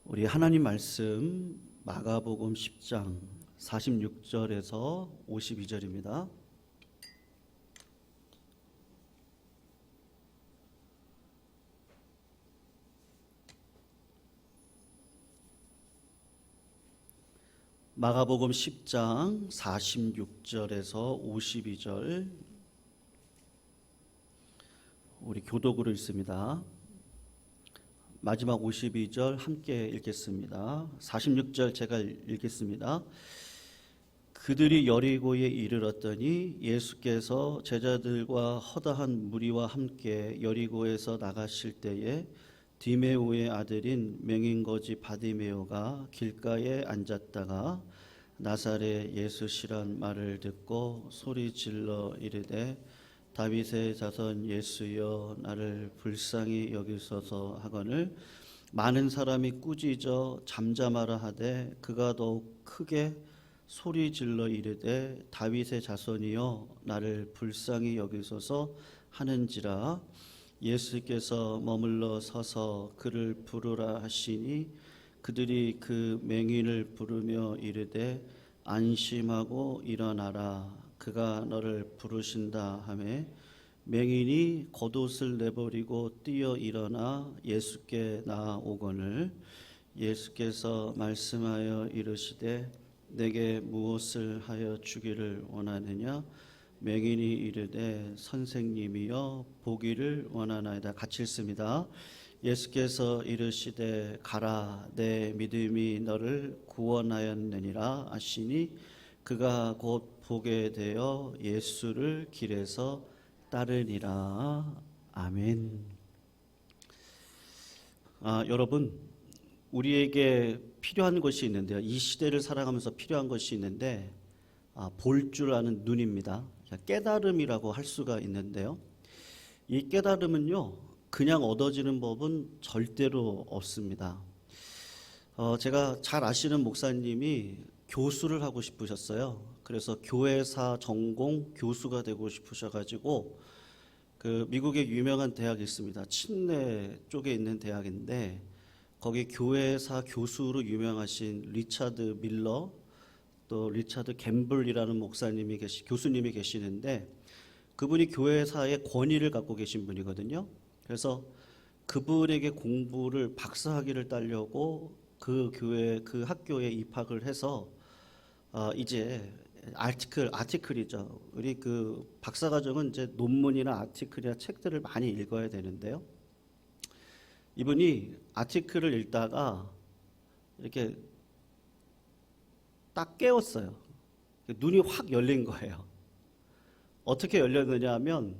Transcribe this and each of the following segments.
우리 하나님 말씀 마가복음 10장 46절에서 52절입니다. 마가복음 10장 46절에서 52절 우리 교독으로 읽습니다. 마지막 52절 함께 읽겠습니다. 46절 제가 읽겠습니다. 그들이 여리고에 이르렀더니 예수께서 제자들과 허다한 무리와 함께 여리고에서 나가실 때에 디메오의 아들인 맹인거지 바디메오가 길가에 앉았다가 나사렛 예수시란 말을 듣고 소리질러 이르되 다윗의 자손 예수여 나를 불쌍히 여기소서 하거늘 많은 사람이 꾸짖어 잠잠하라 하되 그가 더욱 크게 소리질러 이르되 다윗의 자손이여 나를 불쌍히 여기소서 하는지라. 예수께서 머물러 서서 그를 부르라 하시니 그들이 그 맹인을 부르며 이르되 안심하고 일어나라 그가 너를 부르신다 하매 맹인이 겉옷을 내버리고 뛰어 일어나 예수께 나아오거늘 예수께서 말씀하여 이르시되 내게 무엇을 하여 주기를 원하느냐. 맹인이 이르되 선생님이여 보기를 원하나이다. 같이 읽습니다. 예수께서 이르시되 가라 내 믿음이 너를 구원하였느니라 하시니 그가 곧 보게 되어 예수를 길에서 따르니라. 아멘. 여러분, 우리에게 필요한 것이 있는데요. 이 시대를 살아가면서 필요한 것이 있는데 볼 줄 아는 눈입니다. 깨달음이라고 할 수가 있는데요. 이 깨달음은요, 그냥 얻어지는 법은 절대로 없습니다. 제가 잘 아시는 목사님이 교수를 하고 싶으셨어요. 그래서 교회사 전공 교수가 되고 싶으셔가지고 그 미국의 유명한 대학이 있습니다. 친내 쪽에 있는 대학인데 거기 교회사 교수로 유명하신 리차드 밀러 또 리차드 캠블이라는 교수님이 계시는데 그분이 교회사의 권위를 갖고 계신 분이거든요. 그래서 그분에게 공부를 박사학위를 따려고 그 학교에 입학을 해서 이제 아티클이죠. 우리 그 박사과정은 이제 논문이나 아티클이나 책들을 많이 읽어야 되는데요. 이분이 아티클을 읽다가 이렇게 딱 깨웠어요. 눈이 확 열린 거예요. 어떻게 열렸느냐 하면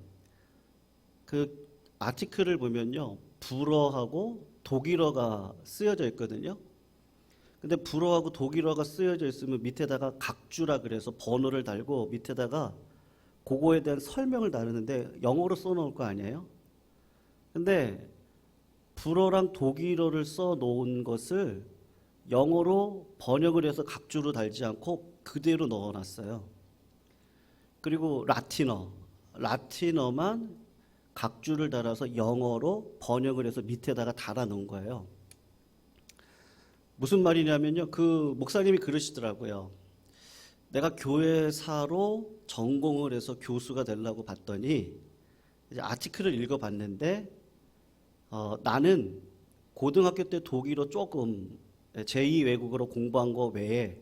그 아티클을 보면요. 불어하고 독일어가 쓰여져 있거든요. 근데 불어하고 독일어가 쓰여져 있으면 밑에다가 각주라 그래서 번호를 달고 밑에다가 그거에 대한 설명을 다루는데 영어로 써놓을 거 아니에요? 근데 불어랑 독일어를 써놓은 것을 영어로 번역을 해서 각주로 달지 않고 그대로 넣어놨어요. 그리고 라틴어만 각주를 달아서 영어로 번역을 해서 밑에다가 달아놓은 거예요. 무슨 말이냐면요. 그 목사님이 그러시더라고요. 내가 교회사로 전공을 해서 교수가 되려고 봤더니 이제 아티클을 읽어봤는데 나는 고등학교 때 독일어 조금 제2 외국어로 공부한 거 외에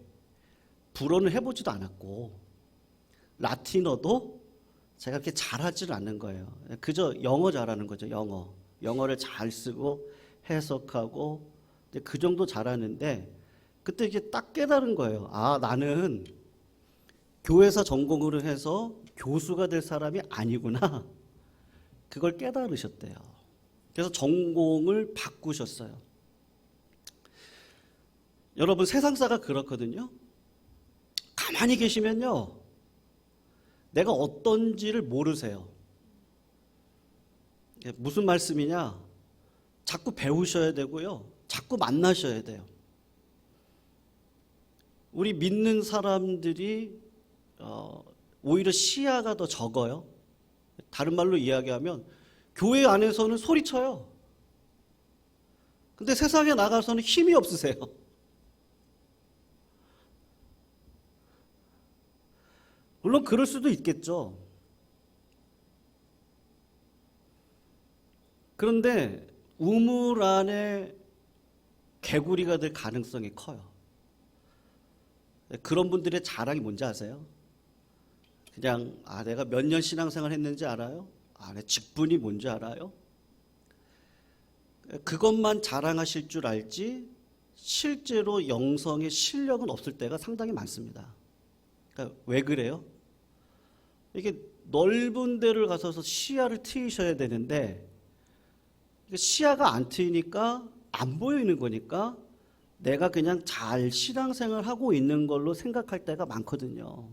불어는 해보지도 않았고 라틴어도 제가 그렇게 잘하지는 않는 거예요. 그저 영어 잘하는 거죠. 영어를 잘 쓰고 해석하고 그 정도 잘하는데 그때 이게 딱 깨달은 거예요. 나는 교회사 전공으로 해서 교수가 될 사람이 아니구나. 그걸 깨달으셨대요. 그래서 전공을 바꾸셨어요. 여러분, 세상사가 그렇거든요. 가만히 계시면요, 내가 어떤지를 모르세요. 무슨 말씀이냐? 자꾸 배우셔야 되고요. 자꾸 만나셔야 돼요. 우리 믿는 사람들이 오히려 시야가 더 적어요. 다른 말로 이야기하면 교회 안에서는 소리쳐요. 근데 세상에 나가서는 힘이 없으세요. 물론 그럴 수도 있겠죠. 그런데 우물 안에 개구리가 될 가능성이 커요. 그런 분들의 자랑이 뭔지 아세요? 그냥 내가 몇 년 신앙생활 했는지 알아요? 내 직분이 뭔지 알아요? 그것만 자랑하실 줄 알지 실제로 영성의 실력은 없을 때가 상당히 많습니다. 그러니까 왜 그래요? 이게 넓은 데를 가서서 시야를 트이셔야 되는데 시야가 안 트이니까 안 보이는 거니까 내가 그냥 잘 신앙생활 하고 있는 걸로 생각할 때가 많거든요.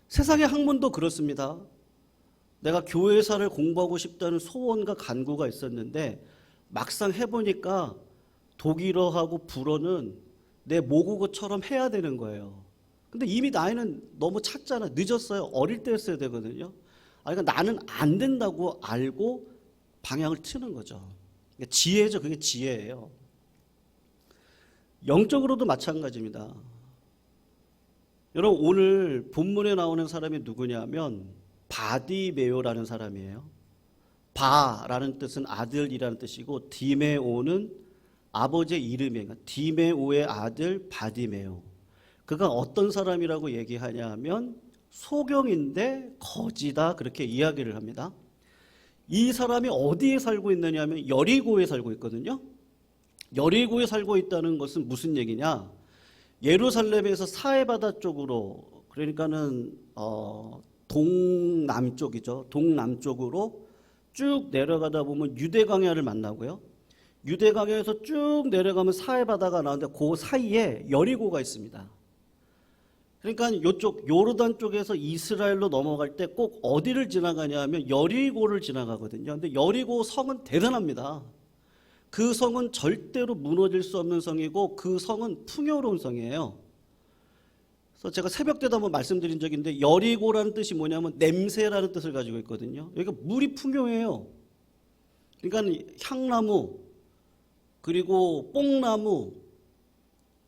세상의 학문도 그렇습니다. 내가 교회사를 공부하고 싶다는 소원과 간구가 있었는데 막상 해보니까 독일어하고 불어는 내 모국어처럼 해야 되는 거예요. 근데 이미 나이는 너무 찼잖아. 늦었어요. 어릴 때 했어야 되거든요. 그러니까 나는 안 된다고 알고 방향을 트는 거죠. 그러니까 지혜죠. 그게 지혜예요. 영적으로도 마찬가지입니다. 여러분 오늘 본문에 나오는 사람이 누구냐면 바디메오라는 사람이에요. 바라는 뜻은 아들이라는 뜻이고 디메오는 아버지의 이름이에요. 디메오의 아들 바디메오. 그가 어떤 사람이라고 얘기하냐 하면 소경인데 거지다 그렇게 이야기를 합니다. 이 사람이 어디에 살고 있느냐 하면 여리고에 살고 있거든요. 여리고에 살고 있다는 것은 무슨 얘기냐? 예루살렘에서 사해바다 쪽으로 그러니까는 동남쪽이죠. 동남쪽으로 쭉 내려가다 보면 유대강야를 만나고요. 유대강야에서 쭉 내려가면 사해바다가 나오는데 그 사이에 여리고가 있습니다. 그러니까 이쪽 요르단 쪽에서 이스라엘로 넘어갈 때 꼭 어디를 지나가냐 하면 여리고를 지나가거든요. 근데 여리고 성은 대단합니다. 그 성은 절대로 무너질 수 없는 성이고 그 성은 풍요로운 성이에요. 그래서 제가 새벽 때도 한번 말씀드린 적이 있는데 여리고라는 뜻이 뭐냐면 냄새라는 뜻을 가지고 있거든요. 여기가 물이 풍요해요. 그러니까 향나무 그리고 뽕나무,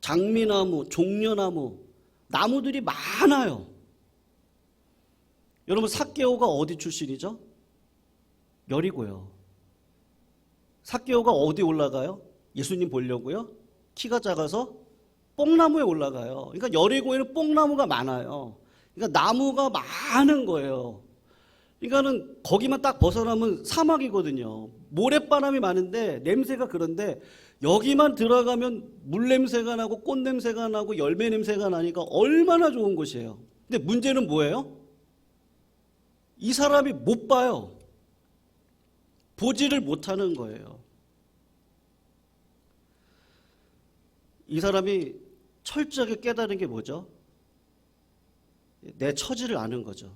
장미나무, 종려나무 나무들이 많아요. 여러분 삭개오가 어디 출신이죠? 여리고요. 삭개오가 어디 올라가요? 예수님 보려고요? 키가 작아서 뽕나무에 올라가요. 그러니까 여리고에는 뽕나무가 많아요. 그러니까 나무가 많은 거예요. 그러니까는 거기만 딱 벗어나면 사막이거든요. 모래바람이 많은데 냄새가 그런데 여기만 들어가면 물 냄새가 나고 꽃 냄새가 나고 열매 냄새가 나니까 얼마나 좋은 곳이에요. 근데 문제는 뭐예요? 이 사람이 못 봐요. 보지를 못하는 거예요. 이 사람이 철저하게 깨달은 게 뭐죠? 내 처지를 아는 거죠.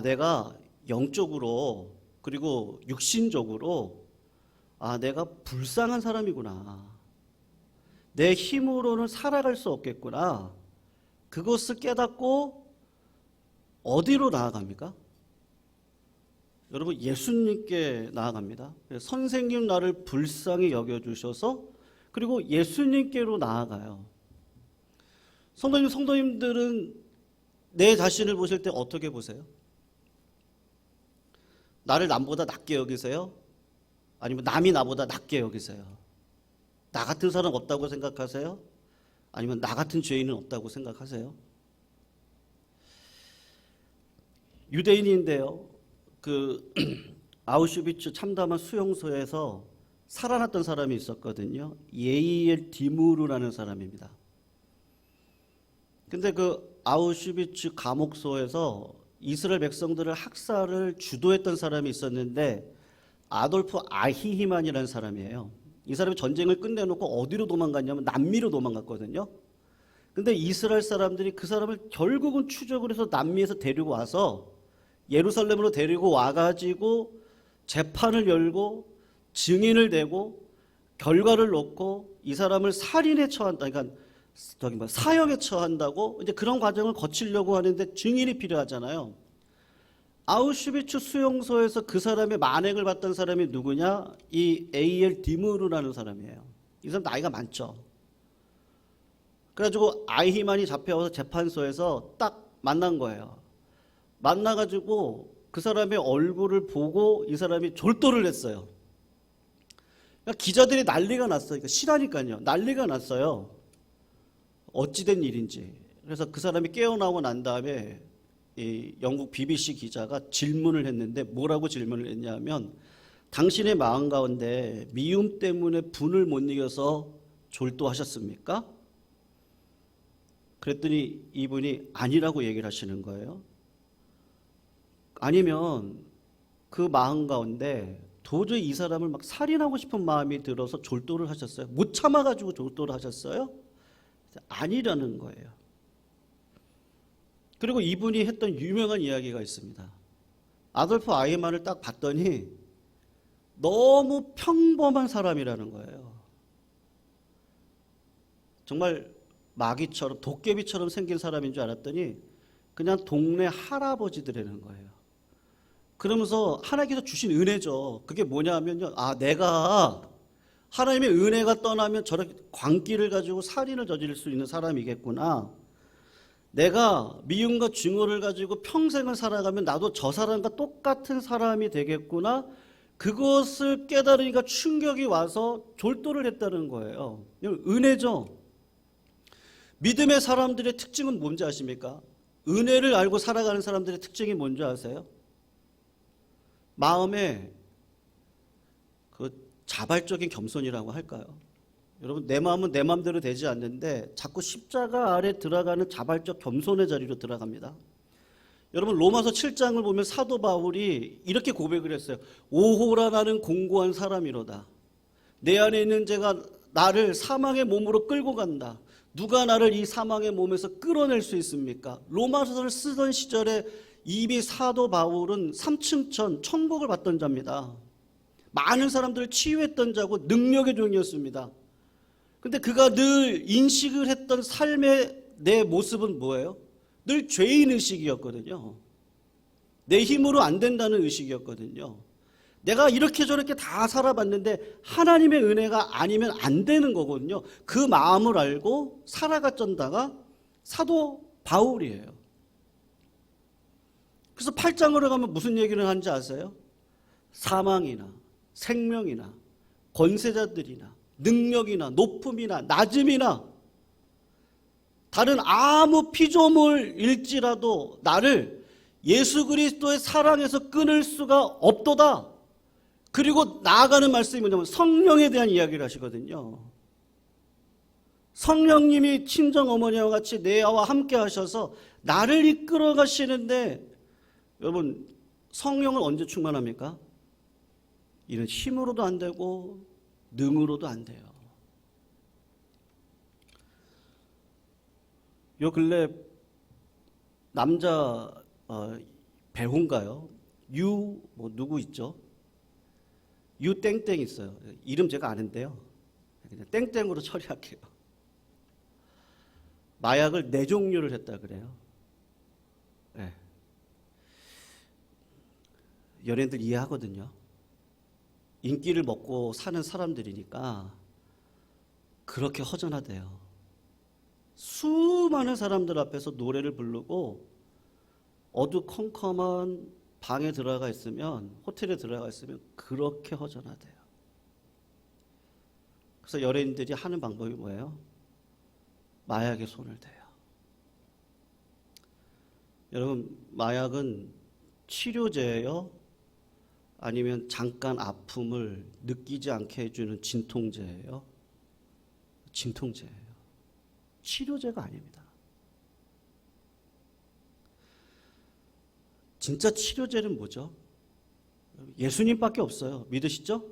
내가 영적으로 그리고 육신적으로 내가 불쌍한 사람이구나. 내 힘으로는 살아갈 수 없겠구나. 그것을 깨닫고 어디로 나아갑니까? 여러분 예수님께 나아갑니다. 선생님 나를 불쌍히 여겨주셔서 그리고 예수님께로 나아가요. 성도님들은 내 자신을 보실 때 어떻게 보세요? 나를 남보다 낮게 여기세요? 아니면 남이 나보다 낮게 여기세요? 나 같은 사람 없다고 생각하세요? 아니면 나 같은 죄인은 없다고 생각하세요? 유대인인데요. 아우슈비츠 참담한 수용소에서 살아났던 사람이 있었거든요. 예이엘 디무르라는 사람입니다. 근데 아우슈비츠 감옥소에서 이스라엘 백성들을 학살을 주도했던 사람이 있었는데 아돌프 아히히만이라는 사람이에요. 이 사람이 전쟁을 끝내놓고 어디로 도망갔냐면 남미로 도망갔거든요. 근데 이스라엘 사람들이 그 사람을 결국은 추적을 해서 남미에서 데리고 와서 예루살렘으로 데리고 와가지고 재판을 열고 증인을 대고 결과를 놓고 이 사람을 살인에 처한다. 그러니까 사형에 처한다고 이제 그런 과정을 거치려고 하는데 증인이 필요하잖아요. 아우슈비츠 수용소에서 그 사람의 만행을 봤던 사람이 누구냐? 이 A.L. 디무르라는 사람이에요. 이 사람 나이가 많죠. 그래가지고 아이히만이 잡혀와서 재판소에서 딱 만난 거예요. 만나가지고 그 사람의 얼굴을 보고 이 사람이 졸도를 했어요. 그러니까 기자들이 난리가 났어요. 그러니까 실하니까요. 난리가 났어요. 어찌된 일인지. 그래서 그 사람이 깨어나고 난 다음에 이 영국 BBC 기자가 질문을 했는데 뭐라고 질문을 했냐면 당신의 마음 가운데 미움 때문에 분을 못 이겨서 졸도하셨습니까? 그랬더니 이분이 아니라고 얘기를 하시는 거예요. 아니면 그 마음 가운데 도저히 이 사람을 막 살인하고 싶은 마음이 들어서 졸도를 하셨어요? 못 참아가지고 졸도를 하셨어요? 아니라는 거예요. 그리고 이분이 했던 유명한 이야기가 있습니다. 아돌프 아이히만을 딱 봤더니 너무 평범한 사람이라는 거예요. 정말 마귀처럼 도깨비처럼 생긴 사람인 줄 알았더니 그냥 동네 할아버지들이라는 거예요. 그러면서 하나님께서 주신 은혜죠. 그게 뭐냐면요. 내가 하나님의 은혜가 떠나면 저렇게 광기를 가지고 살인을 저지를 수 있는 사람이겠구나. 내가 미움과 증오를 가지고 평생을 살아가면 나도 저 사람과 똑같은 사람이 되겠구나. 그것을 깨달으니까 충격이 와서 졸도를 했다는 거예요. 은혜죠. 믿음의 사람들의 특징은 뭔지 아십니까? 은혜를 알고 살아가는 사람들의 특징이 뭔지 아세요? 마음에 그 자발적인 겸손이라고 할까요? 여러분, 내 마음은 내 마음대로 되지 않는데 자꾸 십자가 아래 들어가는 자발적 겸손의 자리로 들어갑니다. 여러분, 로마서 7장을 보면 사도 바울이 이렇게 고백을 했어요. 오호라 나는 공고한 사람이로다. 내 안에 있는 죄가 나를 사망의 몸으로 끌고 간다. 누가 나를 이 사망의 몸에서 끌어낼 수 있습니까? 로마서를 쓰던 시절에 이미 사도 바울은 3층천 천국을 받던 자입니다. 많은 사람들을 치유했던 자고 능력의 종이었습니다. 근데 그가 늘 인식을 했던 삶의 내 모습은 뭐예요? 늘 죄인 의식이었거든요. 내 힘으로 안 된다는 의식이었거든요. 내가 이렇게 저렇게 다 살아봤는데 하나님의 은혜가 아니면 안 되는 거거든요. 그 마음을 알고 살아갔던 자가 사도 바울이에요. 그래서 8장으로 가면 무슨 얘기를 하는지 아세요? 사망이나 생명이나 권세자들이나 능력이나 높음이나 낮음이나 다른 아무 피조물일지라도 나를 예수 그리스도의 사랑에서 끊을 수가 없도다. 그리고 나아가는 말씀이 뭐냐면 성령에 대한 이야기를 하시거든요. 성령님이 친정어머니와 같이 내와 함께 하셔서 나를 이끌어 가시는데, 여러분, 성령을 언제 충만합니까? 이는 힘으로도 안 되고 능으로도 안 돼요. 요 근래 남자 배우인가요? 누구 있죠? 땡땡 있어요. 이름 제가 아는데요. 그냥 땡땡으로 처리할게요. 마약을 4종류를 했다 그래요. 네. 연예인들 이해하거든요. 인기를 먹고 사는 사람들이니까 그렇게 허전하대요. 수많은 사람들 앞에서 노래를 부르고 어두컴컴한 방에 들어가 있으면, 호텔에 들어가 있으면 그렇게 허전하대요. 그래서 연예인들이 하는 방법이 뭐예요? 마약에 손을 대요. 여러분, 마약은 치료제예요? 아니면 잠깐 아픔을 느끼지 않게 해주는 진통제예요? 진통제예요. 치료제가 아닙니다. 진짜 치료제는 뭐죠? 예수님밖에 없어요. 믿으시죠?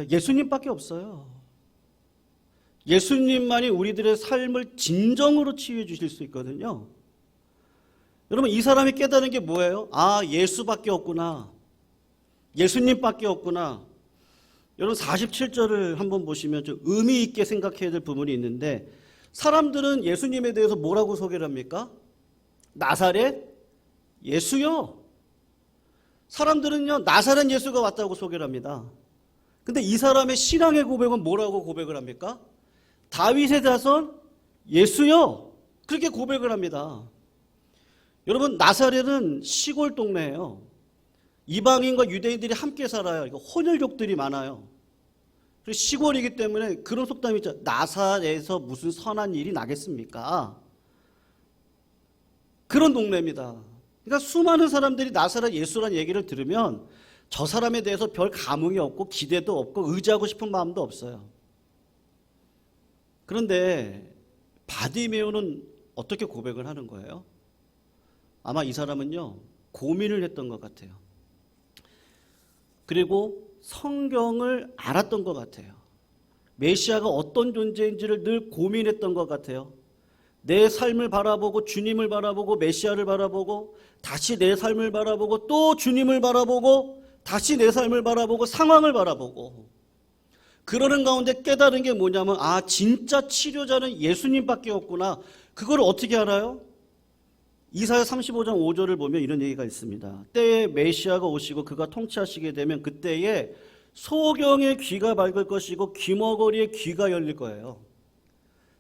예수님밖에 없어요. 예수님만이 우리들의 삶을 진정으로 치유해 주실 수 있거든요. 여러분, 이 사람이 깨달은 게 뭐예요? 예수밖에 없구나. 예수님밖에 없구나. 여러분, 47절을 한번 보시면 좀 의미 있게 생각해야 될 부분이 있는데, 사람들은 예수님에 대해서 뭐라고 소개를 합니까? 나사렛 예수요. 사람들은요, 나사렛 예수가 왔다고 소개를 합니다. 근데 이 사람의 신앙의 고백은 뭐라고 고백을 합니까? 다윗의 자손 예수요. 그렇게 고백을 합니다. 여러분, 나사렛은 시골 동네예요. 이방인과 유대인들이 함께 살아요. 이거 혼혈족들이 많아요. 그리고 시골이기 때문에 그런 속담이 있죠. 나사렛에서 무슨 선한 일이 나겠습니까? 그런 동네입니다. 그러니까 수많은 사람들이 나사렛 예수라는 얘기를 들으면 저 사람에 대해서 별 감흥이 없고 기대도 없고 의지하고 싶은 마음도 없어요. 그런데 바디메오는 어떻게 고백을 하는 거예요? 아마 이 사람은요, 고민을 했던 것 같아요. 그리고 성경을 알았던 것 같아요. 메시아가 어떤 존재인지를 늘 고민했던 것 같아요. 내 삶을 바라보고 주님을 바라보고 메시아를 바라보고 다시 내 삶을 바라보고 또 주님을 바라보고 다시 내 삶을 바라보고 상황을 바라보고 그러는 가운데 깨달은 게 뭐냐면 진짜 치료자는 예수님밖에 없구나. 그걸 어떻게 알아요? 이사야 35장 5절을 보면 이런 얘기가 있습니다. 때에 메시아가 오시고 그가 통치하시게 되면 그때에 소경의 귀가 밝을 것이고 귀머거리의 귀가 열릴 거예요.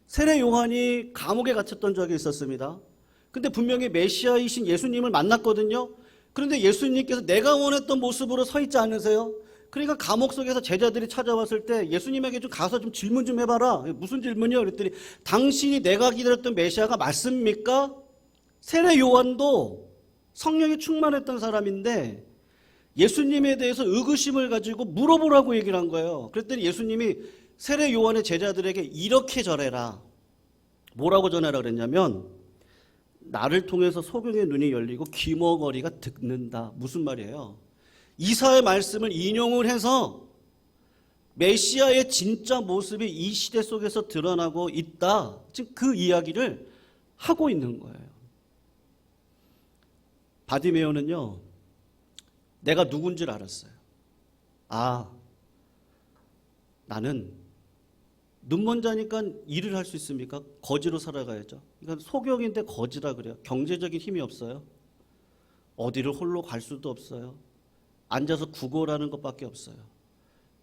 세례 요한이 감옥에 갇혔던 적이 있었습니다. 근데 분명히 메시아이신 예수님을 만났거든요. 그런데 예수님께서 내가 원했던 모습으로 서 있지 않으세요? 그러니까 감옥 속에서 제자들이 찾아왔을 때 예수님에게 좀 가서 좀 질문 좀 해봐라. 무슨 질문이요? 그랬더니 당신이 내가 기다렸던 메시아가 맞습니까? 세례 요한도 성령이 충만했던 사람인데 예수님에 대해서 의구심을 가지고 물어보라고 얘기를 한 거예요. 그랬더니 예수님이 세례 요한의 제자들에게 이렇게 전해라. 뭐라고 전해라 그랬냐면 나를 통해서 소경의 눈이 열리고 귀머거리가 듣는다. 무슨 말이에요? 이사의 말씀을 인용을 해서 메시아의 진짜 모습이 이 시대 속에서 드러나고 있다. 지금 그 이야기를 하고 있는 거예요. 바디메오는요, 내가 누군지를 알았어요. 나는 눈먼 자니까 일을 할 수 있습니까? 거지로 살아가야죠. 그러니까 소경인데 거지라 그래요. 경제적인 힘이 없어요. 어디를 홀로 갈 수도 없어요. 앉아서 구걸하는 것밖에 없어요.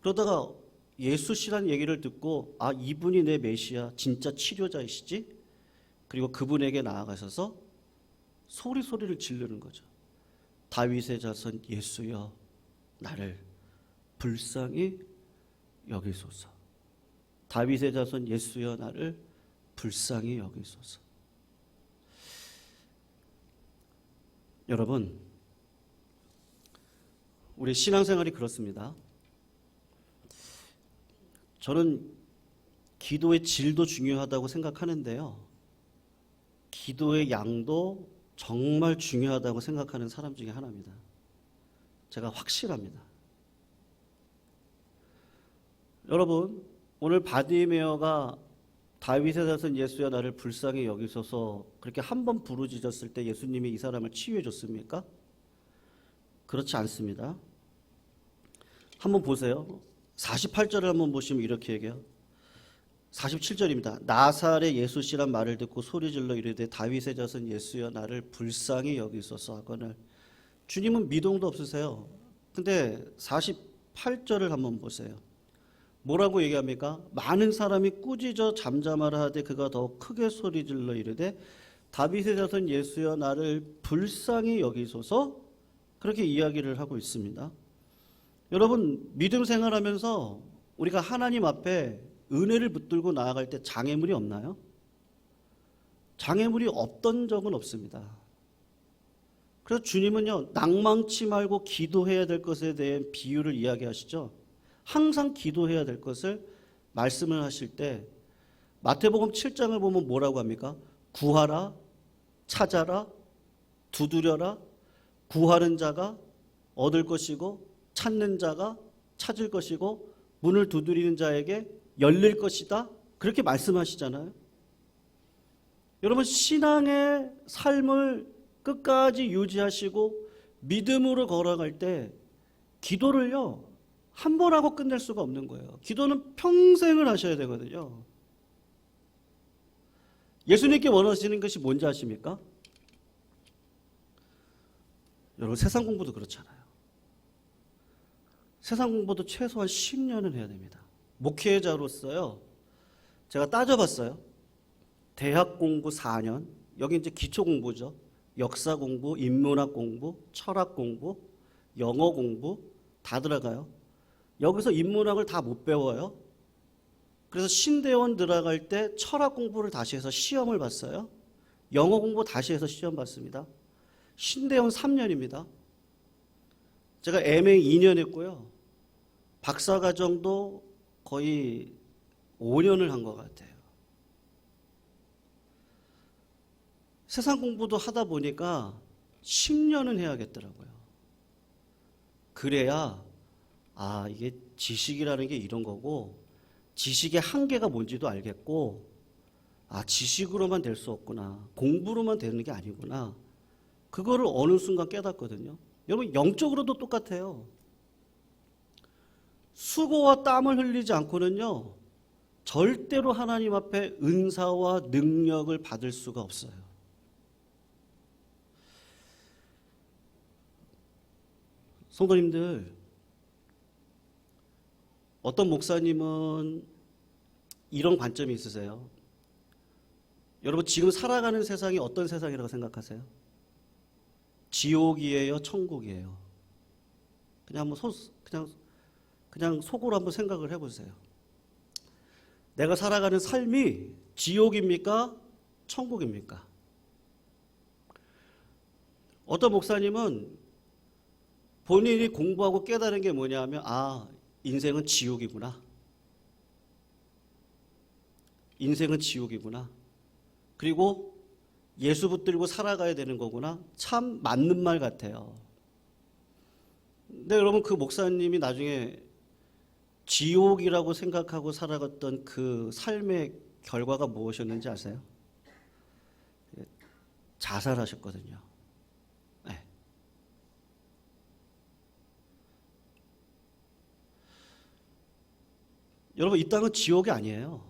그러다가 예수씨라는 얘기를 듣고 이분이 내 메시아 진짜 치료자이시지? 그리고 그분에게 나아가셔서 소리를 지르는 거죠. 다윗의 자손 예수여 나를 불쌍히 여기소서. 다윗의 자손 예수여 나를 불쌍히 여기소서. 여러분, 우리 신앙생활이 그렇습니다. 저는 기도의 질도 중요하다고 생각하는데요. 기도의 양도 정말 중요하다고 생각하는 사람 중에 하나입니다. 제가 확실합니다. 여러분, 오늘 바디메어가 다윗의 자손 예수여 나를 불쌍히 여기소서 그렇게 한 번 부르짖었을 때 예수님이 이 사람을 치유해 줬습니까? 그렇지 않습니다. 한번 보세요. 48절을 한번 보시면 이렇게 얘기해요. 47절입니다. 나사렛 예수시란 말을 듣고 소리질러 이르되 다윗의 자손 예수여 나를 불쌍히 여기소서 하거늘. 주님은 미동도 없으세요. 근데 48절을 한번 보세요. 뭐라고 얘기합니까? 많은 사람이 꾸짖어 잠잠하라 하되 그가 더 크게 소리질러 이르되 다윗의 자손 예수여 나를 불쌍히 여기소서 그렇게 이야기를 하고 있습니다. 여러분, 믿음 생활하면서 우리가 하나님 앞에 은혜를 붙들고 나아갈 때 장애물이 없나요? 장애물이 없던 적은 없습니다. 그래서 주님은요, 낭망치 말고 기도해야 될 것에 대한 비유를 이야기하시죠. 항상 기도해야 될 것을 말씀을 하실 때 마태복음 7장을 보면 뭐라고 합니까? 구하라, 찾아라, 두드려라, 구하는 자가 얻을 것이고 찾는 자가 찾을 것이고 문을 두드리는 자에게 열릴 것이다. 그렇게 말씀하시잖아요. 여러분, 신앙의 삶을 끝까지 유지하시고 믿음으로 걸어갈 때 기도를요, 한 번 하고 끝낼 수가 없는 거예요. 기도는 평생을 하셔야 되거든요. 예수님께 원하시는 것이 뭔지 아십니까? 여러분, 세상 공부도 그렇잖아요. 세상 공부도 최소한 10년은 해야 됩니다. 목회자로서요. 제가 따져봤어요. 대학 공부 4년, 여기 이제 기초 공부죠. 역사 공부, 인문학 공부, 철학 공부, 영어 공부 다 들어가요. 여기서 인문학을 다 못 배워요. 그래서 신대원 들어갈 때 철학 공부를 다시 해서 시험을 봤어요. 영어 공부 다시 해서 시험 봤습니다. 신대원 3년입니다. 제가 MA 2년 했고요. 박사과정도 거의 5년을 한 것 같아요. 세상 공부도 하다 보니까 10년은 해야겠더라고요. 그래야 이게 지식이라는 게 이런 거고 지식의 한계가 뭔지도 알겠고 지식으로만 될 수 없구나. 공부로만 되는 게 아니구나. 그거를 어느 순간 깨닫거든요. 여러분 영적으로도 똑같아요. 수고와 땀을 흘리지 않고는요. 절대로 하나님 앞에 은사와 능력을 받을 수가 없어요. 성도님들, 어떤 목사님은 이런 관점이 있으세요. 여러분 지금 살아가는 세상이 어떤 세상이라고 생각하세요? 지옥이에요, 천국이에요? 그냥 속으로 한번 생각을 해보세요. 내가 살아가는 삶이 지옥입니까? 천국입니까? 어떤 목사님은 본인이 공부하고 깨달은 게 뭐냐면 인생은 지옥이구나. 인생은 지옥이구나. 그리고 예수 붙들고 살아가야 되는 거구나. 참 맞는 말 같아요. 근데 여러분 그 목사님이 나중에 지옥이라고 생각하고 살아갔던 그 삶의 결과가 무엇이었는지 아세요? 자살하셨거든요. 네. 여러분 이 땅은 지옥이 아니에요.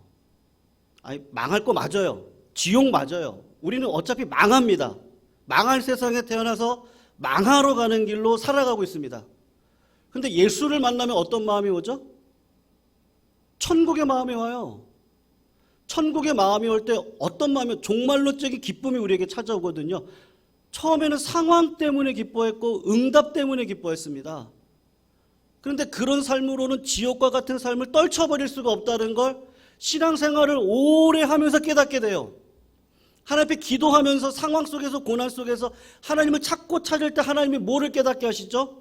망할 거 맞아요. 지옥 맞아요. 우리는 어차피 망합니다. 망할 세상에 태어나서 망하러 가는 길로 살아가고 있습니다. 근데 예수를 만나면 어떤 마음이 오죠? 천국의 마음이 와요. 천국의 마음이 올 때 어떤 마음이, 종말론적인 기쁨이 우리에게 찾아오거든요. 처음에는 상황 때문에 기뻐했고 응답 때문에 기뻐했습니다. 그런데 그런 삶으로는 지옥과 같은 삶을 떨쳐버릴 수가 없다는 걸 신앙생활을 오래 하면서 깨닫게 돼요. 하나님 앞에 기도하면서 상황 속에서 고난 속에서 하나님을 찾고 찾을 때 하나님이 뭐를 깨닫게 하시죠?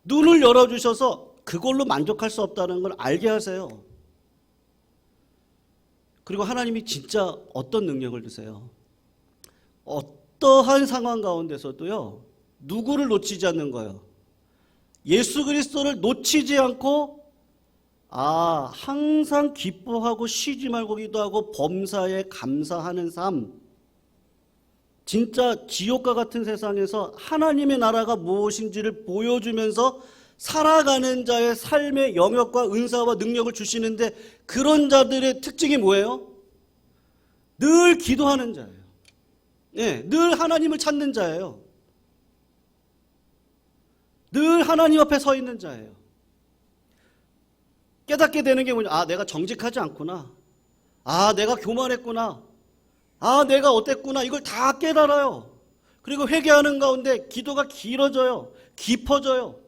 눈을 열어주셔서 그걸로 만족할 수 없다는 걸 알게 하세요. 그리고 하나님이 진짜 어떤 능력을 주세요? 어떠한 상황 가운데서도요. 누구를 놓치지 않는 거예요. 예수 그리스도를 놓치지 않고 항상 기뻐하고 쉬지 말고 기도하고 범사에 감사하는 삶. 진짜 지옥과 같은 세상에서 하나님의 나라가 무엇인지를 보여주면서 살아가는 자의 삶의 영역과 은사와 능력을 주시는데 그런 자들의 특징이 뭐예요? 늘 기도하는 자예요. 네, 늘 하나님을 찾는 자예요. 늘 하나님 앞에 서 있는 자예요. 깨닫게 되는 게 뭐냐? 내가 정직하지 않구나. 내가 교만했구나. 내가 어땠구나. 이걸 다 깨달아요. 그리고 회개하는 가운데 기도가 길어져요. 깊어져요.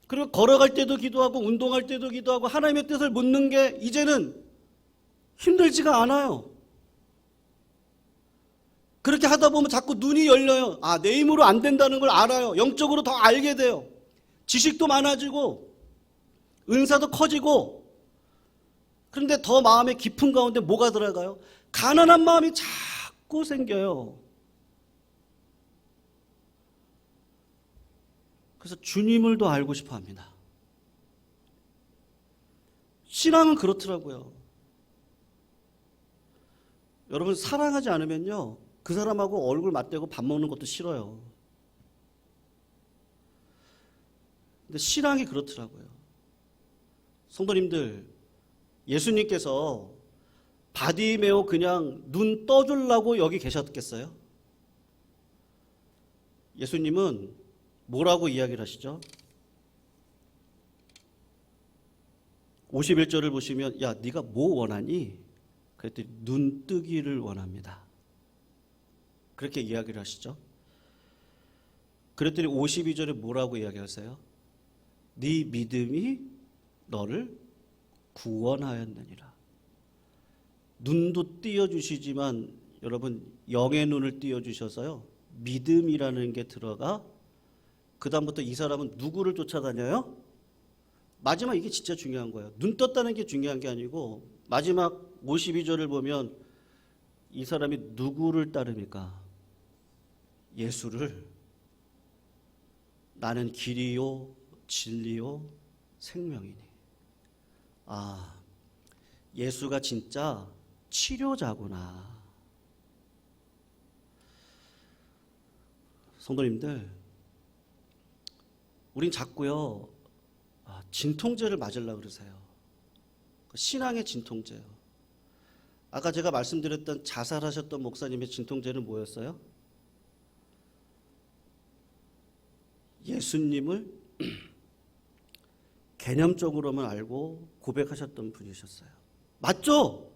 그리고 걸어갈 때도 기도하고 운동할 때도 기도하고 하나님의 뜻을 묻는 게 이제는 힘들지가 않아요. 그렇게 하다 보면 자꾸 눈이 열려요. 내 힘으로 안 된다는 걸 알아요. 영적으로 더 알게 돼요. 지식도 많아지고 은사도 커지고. 그런데 더 마음의 깊은 가운데 뭐가 들어가요? 가난한 마음이 자꾸 생겨요. 그래서 주님을 더 알고 싶어 합니다. 신앙은 그렇더라고요. 여러분 사랑하지 않으면요. 그 사람하고 얼굴 맞대고 밥 먹는 것도 싫어요. 근데 신앙이 그렇더라고요. 성도님들, 예수님께서 바디메오 그냥 눈 떠주려고 여기 계셨겠어요? 예수님은 뭐라고 이야기를 하시죠? 51절을 보시면 야 네가 뭐 원하니? 그랬더니 눈뜨기를 원합니다. 그렇게 이야기를 하시죠. 그랬더니 52절에 뭐라고 이야기하세요? 네 믿음이 너를 구원하였느니라. 눈도 띄어주시지만 여러분 영의 눈을 띄어주셔서요. 믿음이라는 게 들어가 그 다음부터 이 사람은 누구를 쫓아다녀요? 마지막 이게 진짜 중요한 거예요. 눈 떴다는 게 중요한 게 아니고 마지막 52절을 보면 이 사람이 누구를 따릅니까? 예수를. 나는 길이요 진리요 생명이니. 아, 예수가 진짜 치료자구나. 성도님들, 우린 자꾸요 진통제를 맞으려고 그러세요. 신앙의 진통제요. 아까 제가 말씀드렸던 자살하셨던 목사님의 진통제는 뭐였어요? 예수님을 개념적으로만 알고 고백하셨던 분이셨어요. 맞죠?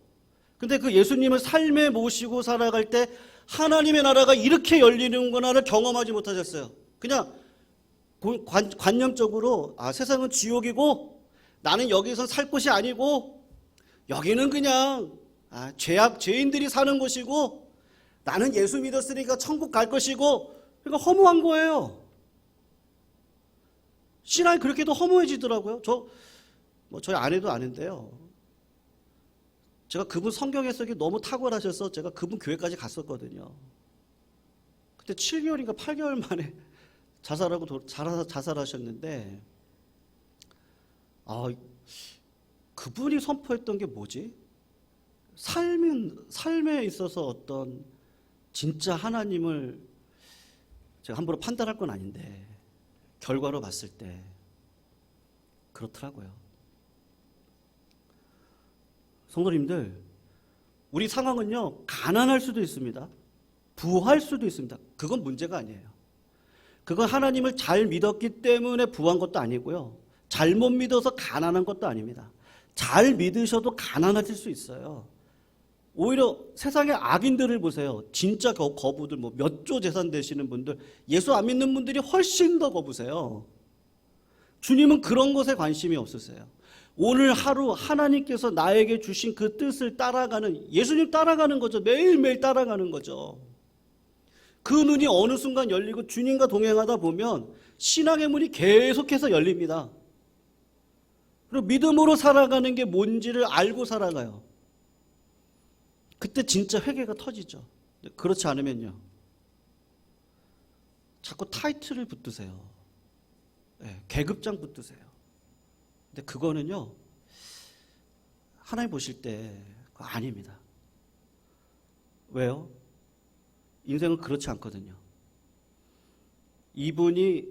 근데 그 예수님을 삶에 모시고 살아갈 때 하나님의 나라가 이렇게 열리는구나를 경험하지 못하셨어요. 그냥 관념적으로 세상은 지옥이고 나는 여기서 살 곳이 아니고 여기는 그냥 죄인들이 사는 곳이고 나는 예수 믿었으니까 천국 갈 것이고 그러니까 허무한 거예요. 신앙이 그렇게도 허무해지더라고요. 저희 아내도 아는데요. 제가 그분 성경 해석이 너무 탁월하셔서 제가 그분 교회까지 갔었거든요. 그때 7개월인가 8개월 만에 자살하셨는데 그분이 선포했던 게 뭐지? 삶에 있어서 어떤 진짜 하나님을 제가 함부로 판단할 건 아닌데 결과로 봤을 때 그렇더라고요. 성도님들, 우리 상황은요 가난할 수도 있습니다. 부할 수도 있습니다. 그건 문제가 아니에요. 그건 하나님을 잘 믿었기 때문에 부한 것도 아니고요. 잘못 믿어서 가난한 것도 아닙니다. 잘 믿으셔도 가난하실 수 있어요. 오히려 세상의 악인들을 보세요. 진짜 거부들, 몇 조 재산 되시는 분들, 예수 안 믿는 분들이 훨씬 더 거부세요. 주님은 그런 것에 관심이 없으세요. 오늘 하루 하나님께서 나에게 주신 그 뜻을 따라가는, 예수님 따라가는 거죠. 매일매일 따라가는 거죠. 그 눈이 어느 순간 열리고 주님과 동행하다 보면 신앙의 문이 계속해서 열립니다. 그리고 믿음으로 살아가는 게 뭔지를 알고 살아가요. 그때 진짜 회개가 터지죠. 그렇지 않으면요. 자꾸 타이틀을 붙드세요. 계급장 붙드세요. 근데 그거는요. 하나님 보실 때 그거 아닙니다. 왜요? 인생은 그렇지 않거든요. 이분이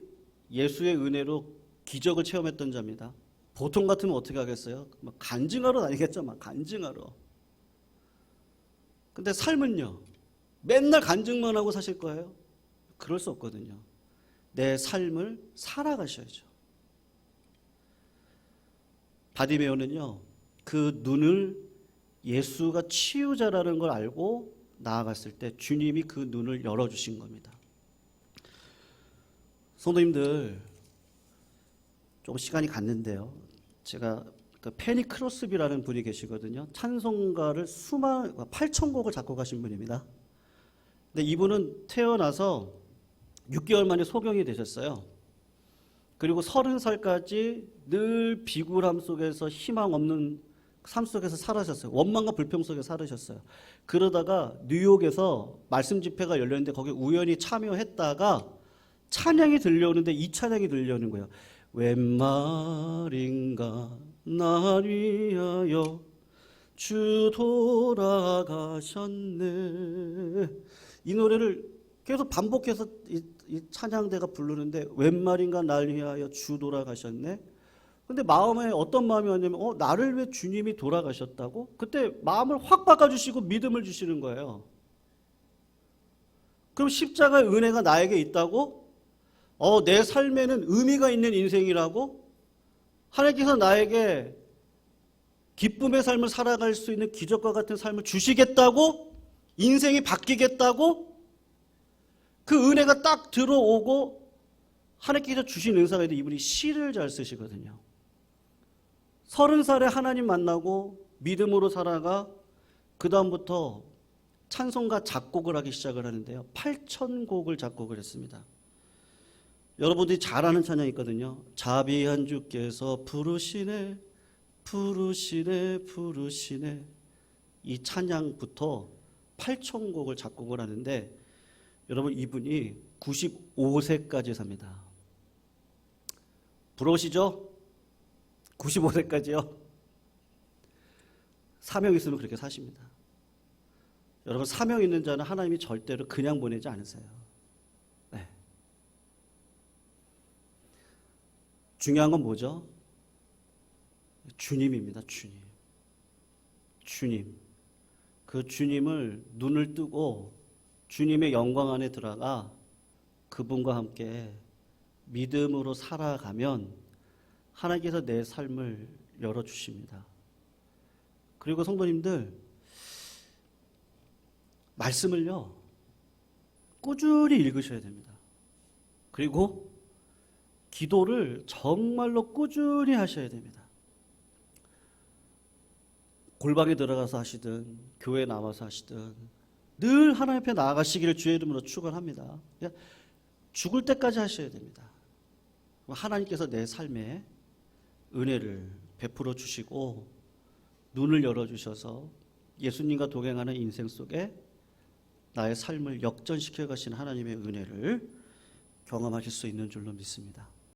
예수의 은혜로 기적을 체험했던 자입니다. 보통 같으면 어떻게 하겠어요? 간증하러 다니겠죠. 간증하러. 근데 삶은요. 맨날 간증만 하고 사실 거예요? 그럴 수 없거든요. 내 삶을 살아가셔야죠. 바디메오는요. 그 눈을 예수가 치유자라는 걸 알고 나아갔을 때 주님이 그 눈을 열어주신 겁니다. 성도님들, 조금 시간이 갔는데요. 제가 페니 크로스비라는 분이 계시거든요. 찬송가를 8,000곡을 작곡하신 분입니다. 근데 이분은 태어나서 6개월 만에 소경이 되셨어요. 그리고 30살까지 늘 비굴함 속에서 희망 없는 삶 속에서 살아셨어요. 원망과 불평 속에 살으셨어요. 그러다가 뉴욕에서 말씀 집회가 열렸는데 거기 우연히 참여했다가 찬양이 들려오는데 이 찬양이 들려오는 거예요. 웬 말인가 날 위하여 주 돌아가셨네. 이 노래를 계속 반복해서 이 찬양대가 부르는데 웬 말인가 날 위하여 주 돌아가셨네. 근데 마음에 어떤 마음이 왔냐면 나를 왜 주님이 돌아가셨다고? 그때 마음을 확 바꿔주시고 믿음을 주시는 거예요. 그럼 십자가의 은혜가 나에게 있다고? 내 삶에는 의미가 있는 인생이라고? 하나님께서 나에게 기쁨의 삶을 살아갈 수 있는 기적과 같은 삶을 주시겠다고, 인생이 바뀌겠다고, 그 은혜가 딱 들어오고 하나님께서 주신 은사가 있는데 이분이 시를 잘 쓰시거든요. 30살에 하나님 만나고 믿음으로 살아가 그 다음부터 찬송가 작곡을 하기 시작을 하는데요. 8,000곡을 작곡을 했습니다. 여러분들이 잘 아는 찬양이 있거든요. 자비한 주께서 부르시네 부르시네 부르시네. 이 찬양부터 8,000곡을 작곡을 하는데 여러분 이분이 95세까지 삽니다. 부러우시죠? 95세까지요. 사명 있으면 그렇게 사십니다. 여러분 사명 있는 자는 하나님이 절대로 그냥 보내지 않으세요. 네. 중요한 건 뭐죠? 주님입니다. 주님. 주님. 그 주님을 눈을 뜨고 주님의 영광 안에 들어가 그분과 함께 믿음으로 살아가면 하나님께서 내 삶을 열어주십니다. 그리고 성도님들, 말씀을요, 꾸준히 읽으셔야 됩니다. 그리고 기도를 정말로 꾸준히 하셔야 됩니다. 골방에 들어가서 하시든 교회에 나와서 하시든 늘 하나님 앞에 나아가시기를 주의 이름으로 축원합니다. 죽을 때까지 하셔야 됩니다. 하나님께서 내 삶에 은혜를 베풀어 주시고 눈을 열어주셔서 예수님과 동행하는 인생 속에 나의 삶을 역전시켜 가시는 하나님의 은혜를 경험하실 수 있는 줄로 믿습니다.